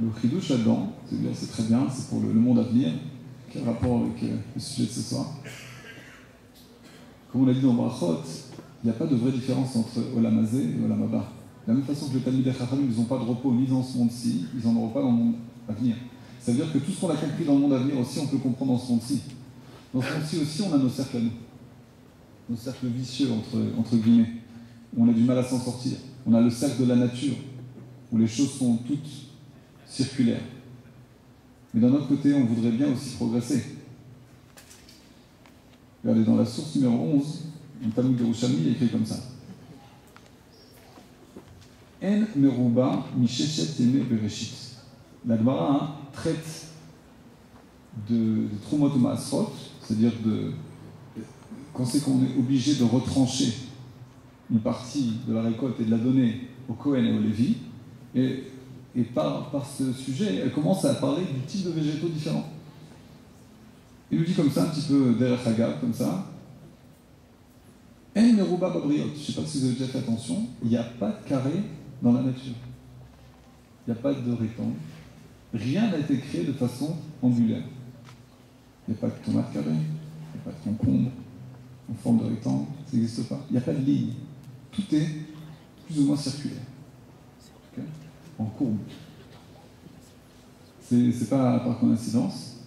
Le chidouche là-dedans, c'est très bien, c'est pour le monde à venir, quel rapport avec le sujet de ce soir. Comme on l'a dit dans Brachot, il n'y a pas de vraie différence entre Olam Hazé et Olam Haba. De la même façon que les Talmidei Chachamim, ils n'ont pas de repos ni dans ce monde-ci, ils n'en auront pas dans le monde à venir. Ça veut dire que tout ce qu'on a compris dans le monde à venir aussi, on peut comprendre dans ce monde-ci. Dans ce monde-ci aussi, on a nos cercles à nous. Nos cercles vicieux, entre guillemets, où on a du mal à s'en sortir. On a le cercle de la nature, où les choses sont toutes circulaires. Mais d'un autre côté, on voudrait bien aussi progresser. Regardez, dans la source numéro 11, le Talmud Yerushalmi, il est écrit comme ça. En meruba misheshet yemei bereshit. La Gemara traite de Trumot Ma'asrot, c'est-à-dire quand c'est qu'on est obligé de retrancher une partie de la récolte et de la donner au Kohen et au Lévi, et par ce sujet, elle commence à parler du type de végétaux différents. Il nous dit comme ça, un petit peu derrière Hagav, comme ça. En meruba babriot. Je ne sais pas si vous avez déjà fait attention, il n'y a pas de carré dans la nature. Il n'y a pas de rectangle. Rien n'a été créé de façon angulaire. Il n'y a pas de tomate carrée, il n'y a pas de concombre en forme de rectangle, ça n'existe pas. Il n'y a pas de ligne. Tout est plus ou moins circulaire. Okay? En courbe. C'est pas par coïncidence.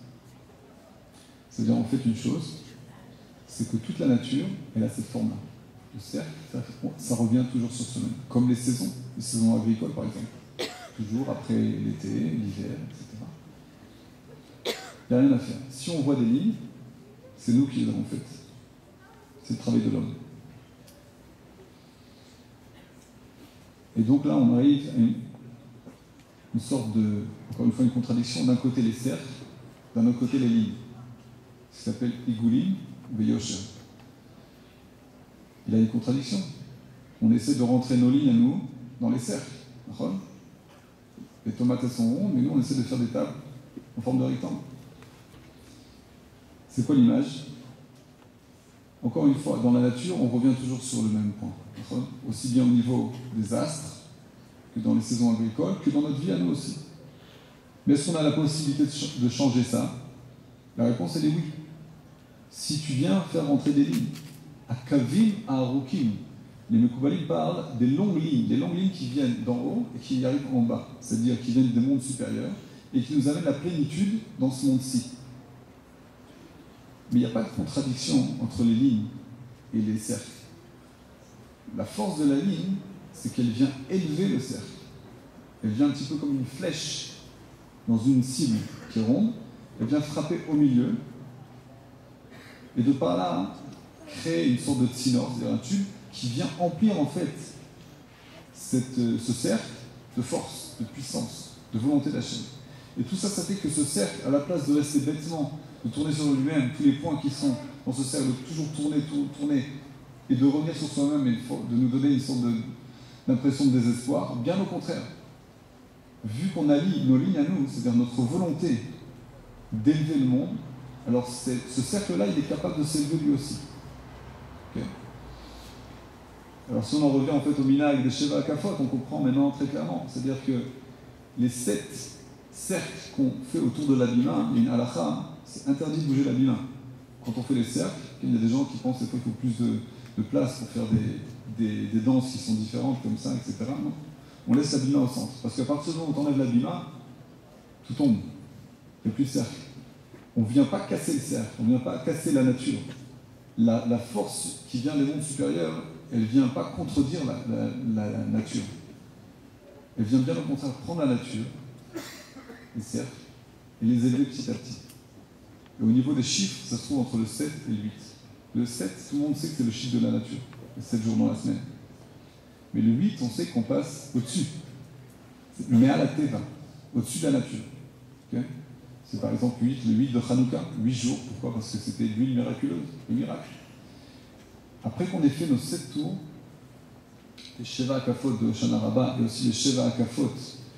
C'est-à-dire, on fait une chose, c'est que toute la nature, elle a cette forme-là. Le cercle, ça revient toujours sur ce même. Comme les saisons agricoles, par exemple. Toujours après l'été, l'hiver, etc. Il n'y a rien à faire. Si on voit des lignes, c'est nous qui les avons faites. C'est le travail de l'homme. Et donc là, on arrive à une sorte de, encore une fois, une contradiction. D'un côté, les cercles, d'un autre côté, les lignes. Ce qui s'appelle Igulim ou Yosher. Il y a une contradiction. On essaie de rentrer nos lignes à nous dans les cercles. Les tomates, elles sont rondes, mais nous, on essaie de faire des tables en forme de rectangle. C'est quoi l'image? Encore une fois, dans la nature, on revient toujours sur le même point. Aussi bien au niveau des astres, que dans les saisons agricoles, que dans notre vie à nous aussi. Mais est-ce qu'on a la possibilité de changer ça? La réponse, elle est oui. Si tu viens faire rentrer des lignes, à Kavim, à Arukim, les Mekoubalim parlent des longues lignes qui viennent d'en haut et qui arrivent en bas, c'est-à-dire qui viennent des mondes supérieurs et qui nous amènent la plénitude dans ce monde-ci. Mais il n'y a pas de contradiction entre les lignes et les cercles. La force de la ligne, c'est qu'elle vient élever le cercle. Elle vient un petit peu comme une flèche dans une cible qui est ronde, elle vient frapper au milieu et de par là créer une sorte de tsinor, c'est-à-dire un tube qui vient emplir en fait ce cercle de force, de puissance, de volonté d'Hachem. Et tout ça, ça fait que ce cercle, à la place de rester bêtement, de tourner sur lui-même, tous les points qui sont dans ce cercle, de toujours tourner, et de revenir sur soi-même et de nous donner une sorte d'impression de désespoir, bien au contraire. Vu qu'on allie nos lignes à nous, c'est-à-dire notre volonté d'élever le monde, alors ce cercle-là, il est capable de s'élever lui aussi. Okay. Alors si on en revient en fait au minag de Sheva Akafot, on comprend maintenant très clairement. C'est-à-dire que les 7 cercles qu'on fait autour de l'abima, il y a une halakha, c'est interdit de bouger l'abima. Quand on fait les cercles, il y a des gens qui pensent qu'il faut plus de place pour faire des danses qui sont différentes comme ça, etc. Non. On laisse l'abima au centre. Parce qu'à partir du moment où on enlève l'abima, tout tombe. Il n'y a plus de cercle. On ne vient pas casser le cercle, on ne vient pas casser la nature. La force qui vient des mondes supérieurs, elle ne vient pas contredire la nature. Elle vient bien au contraire prendre la nature, les cercles, et les élever petit à petit. Et au niveau des chiffres, ça se trouve entre le 7 et le 8. Le 7, tout le monde sait que c'est le chiffre de la nature, les 7 jours dans la semaine. Mais le 8, on sait qu'on passe au-dessus. Mais à la teva, au-dessus de la nature. Okay, c'est par exemple le 8 de Hanouka, 8 jours. Pourquoi? Parce que c'était l'huile miraculeuse, le miracle. Après qu'on ait fait nos 7 tours, les Sheva Akafot de Shana Rabbah et aussi les Sheva Akafot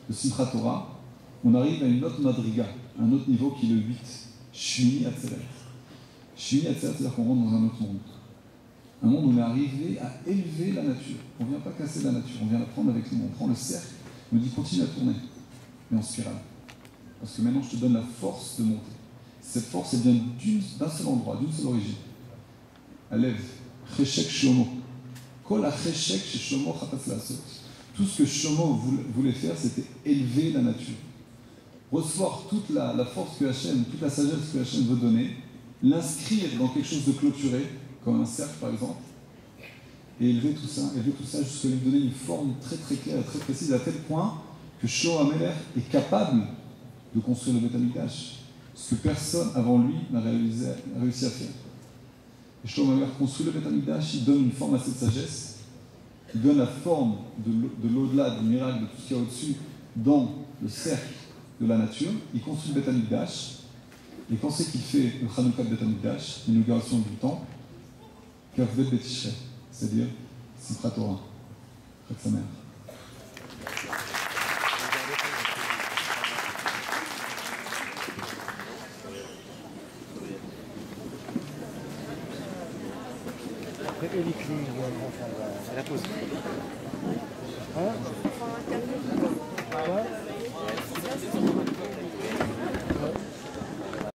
de Simchat Torah, on arrive à une autre madriga, un autre niveau qui est le 8, Shmini Atzeret. Shmini Atzeret, c'est-à-dire qu'on rentre dans un autre monde. Un monde où on est arrivé à élever la nature. On ne vient pas casser la nature, on vient la prendre avec nous. On prend le cercle, on nous dit continue à tourner. mais en spirale. Parce que maintenant, je te donne la force de monter. Cette force, elle vient d'un seul endroit, d'une seule origine. Alev, Cheshek Shlomo. Kol ha-Cheshek chez Shlomo chatas la'asot. Tout ce que Shlomo voulait faire, c'était élever la nature. Recevoir toute la force que Hachem, toute la sagesse que Hachem veut donner, l'inscrire dans quelque chose de clôturé, comme un cercle par exemple, et élever tout ça jusqu'à lui donner une forme très très claire, très précise, à tel point que Shlomo HaMelech est capable de construire le Beth Amikdash, ce que personne avant lui n'a réussi à faire. Et Shlomo HaMelech construit le Beth Amikdash, il donne une forme à cette sagesse, il donne la forme de l'au-delà, du miracle, de tout ce qu'il y a au-dessus, dans le cercle de la nature, il construit le Beth Amikdash, et quand c'est qu'il fait le Chanukah Beth Amikdash, l'inauguration du temple, Kavvet Bet Tishrei, c'est-à-dire Simchat Torah, Chag Sameach. Après, les clés, à la pause. Hein?